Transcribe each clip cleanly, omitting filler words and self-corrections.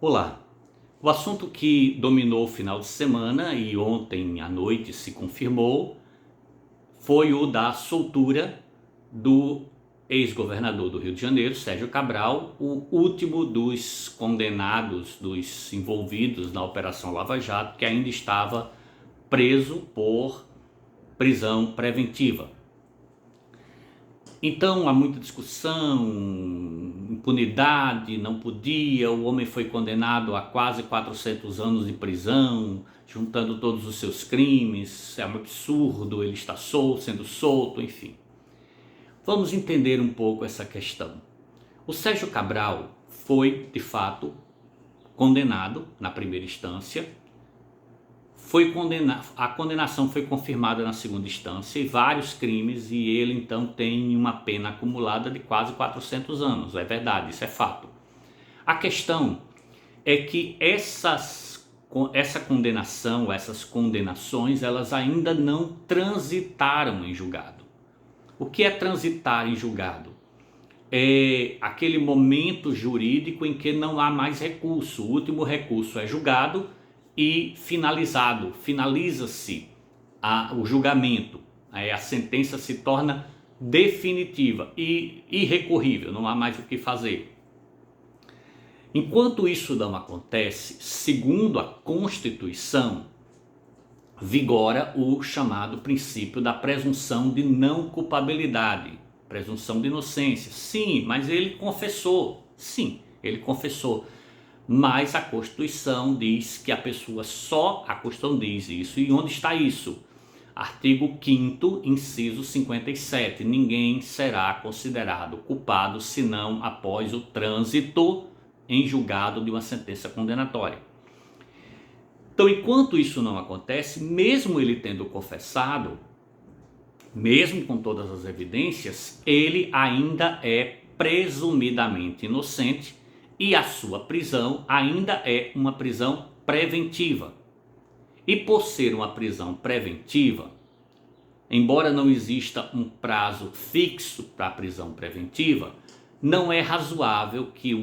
Olá, o assunto que dominou o final de semana e ontem à noite se confirmou foi o da soltura do ex-governador do Rio de Janeiro, Sérgio Cabral, o último dos condenados, dos envolvidos na Operação Lava Jato, que ainda estava preso por prisão preventiva. Então há muita discussão, impunidade, não podia, o homem foi condenado a quase 400 anos de prisão, juntando todos os seus crimes, é um absurdo, ele está solto, sendo solto, enfim. Vamos entender um pouco essa questão. O Sérgio Cabral foi, de fato, condenado na primeira instância, a condenação foi confirmada na segunda instância e vários crimes, e ele então tem uma pena acumulada de quase 400 anos, é verdade, isso é fato. A questão é que essa condenação, essas condenações, elas ainda não transitaram em julgado. O que é transitar em julgado? É aquele momento jurídico em que não há mais recurso, o último recurso é julgado e finaliza-se o julgamento, a sentença se torna definitiva e irrecorrível, não há mais o que fazer. Enquanto isso não acontece, segundo a Constituição, vigora o chamado princípio da presunção de não culpabilidade, presunção de inocência. Sim, mas ele confessou. Sim, ele confessou. Mas a Constituição diz que a Constituição diz isso. E onde está isso? Artigo 5º, inciso 57. Ninguém será considerado culpado senão após o trânsito em julgado de uma sentença condenatória. Então, enquanto isso não acontece, mesmo ele tendo confessado, mesmo com todas as evidências, ele ainda é presumidamente inocente, e a sua prisão ainda é uma prisão preventiva. E por ser uma prisão preventiva, embora não exista um prazo fixo para a prisão preventiva, não é razoável que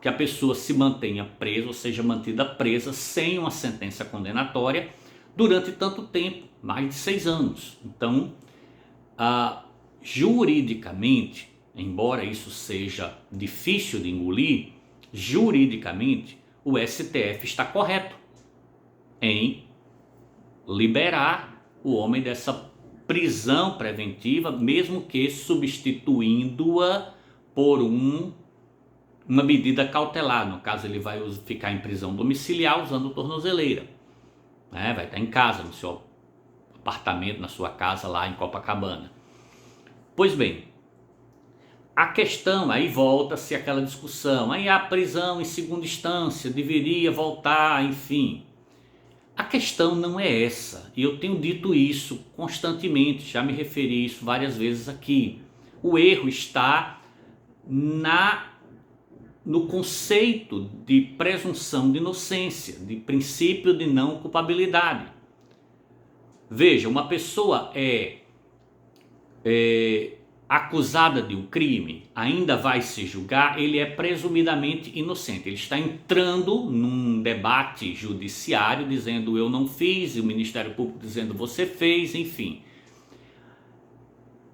a pessoa se mantenha presa ou seja mantida presa sem uma sentença condenatória durante tanto tempo, mais de 6 anos. Então, juridicamente, embora isso seja difícil de engolir, juridicamente o STF está correto em liberar o homem dessa prisão preventiva, mesmo que substituindo-a por uma medida cautelar. No caso, ele vai ficar em prisão domiciliar usando tornozeleira, né? Vai estar em casa, no seu apartamento, na sua casa lá em Copacabana. Pois bem, a questão, aí volta-se aquela discussão, aí a prisão em segunda instância deveria voltar, enfim. A questão não é essa, e eu tenho dito isso constantemente, já me referi a isso várias vezes aqui. O erro está no conceito de presunção de inocência, de princípio de não culpabilidade. Veja, uma pessoa é acusada de um crime, ainda vai se julgar, ele é presumidamente inocente. Ele está entrando num debate judiciário dizendo eu não fiz, e o Ministério Público dizendo você fez, enfim.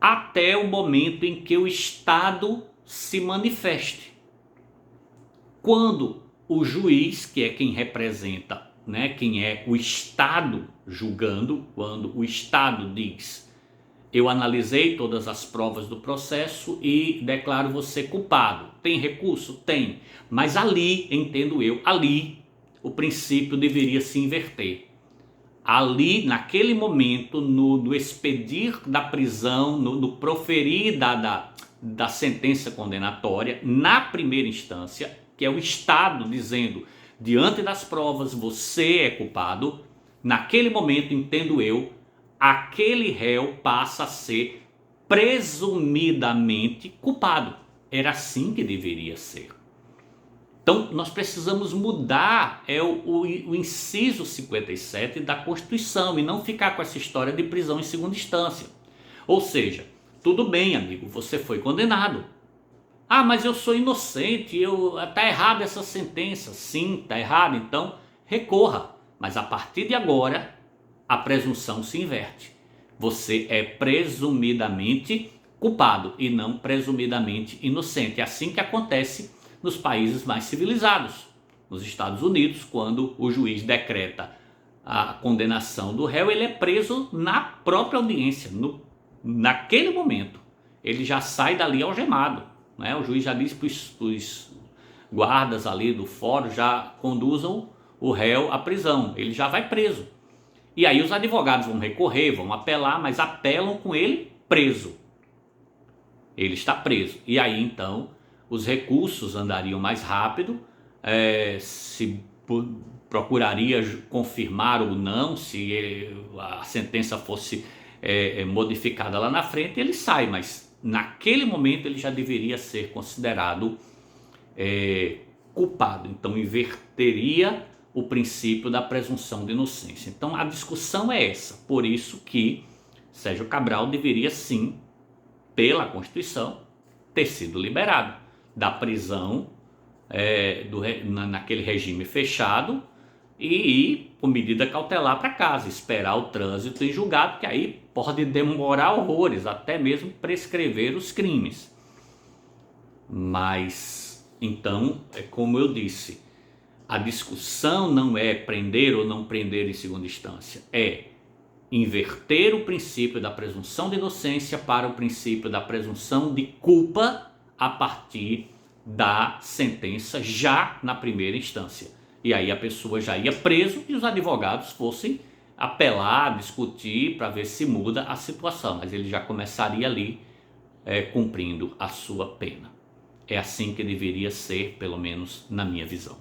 Até o momento em que o Estado se manifeste. Quando o juiz, que é quem representa, né, quem é o Estado julgando, quando o Estado diz eu analisei todas as provas do processo e declaro você culpado. Tem recurso? Tem. Mas ali, entendo eu, ali o princípio deveria se inverter. Ali, naquele momento, no expedir da prisão, no proferir da sentença condenatória, na primeira instância, que é o Estado dizendo, diante das provas, você é culpado, naquele momento, entendo eu, aquele réu passa a ser presumidamente culpado. Era assim que deveria ser. Então nós precisamos mudar o inciso 57 da Constituição e não ficar com essa história de prisão em segunda instância. Ou seja, tudo bem, amigo, você foi condenado. Ah, mas eu sou inocente, tá errada essa sentença. Sim, tá errado, então recorra. Mas a partir de agora, a presunção se inverte. Você é presumidamente culpado e não presumidamente inocente. É assim que acontece nos países mais civilizados. Nos Estados Unidos, quando o juiz decreta a condenação do réu, ele é preso na própria audiência, naquele momento. Ele já sai dali algemado, né? O juiz já diz para os guardas ali do fórum, já conduzam o réu à prisão, ele já vai preso. E aí os advogados vão recorrer, vão apelar, mas apelam com ele preso. Ele está preso. E aí então os recursos andariam mais rápido, se procuraria confirmar ou não, se a sentença fosse modificada lá na frente, ele sai, mas naquele momento ele já deveria ser considerado culpado. Então inverteria o princípio da presunção de inocência. Então a discussão é essa. Por isso que Sérgio Cabral deveria sim, pela Constituição, ter sido liberado da prisão naquele regime fechado e ir por medida cautelar para casa, esperar o trânsito em julgado, que aí pode demorar horrores, até mesmo prescrever os crimes. Mas, então, como eu disse, a discussão não é prender ou não prender em segunda instância, é inverter o princípio da presunção de inocência para o princípio da presunção de culpa a partir da sentença já na primeira instância. E aí a pessoa já ia preso e os advogados fossem apelar, discutir para ver se muda a situação, mas ele já começaria ali cumprindo a sua pena. É assim que deveria ser, pelo menos na minha visão.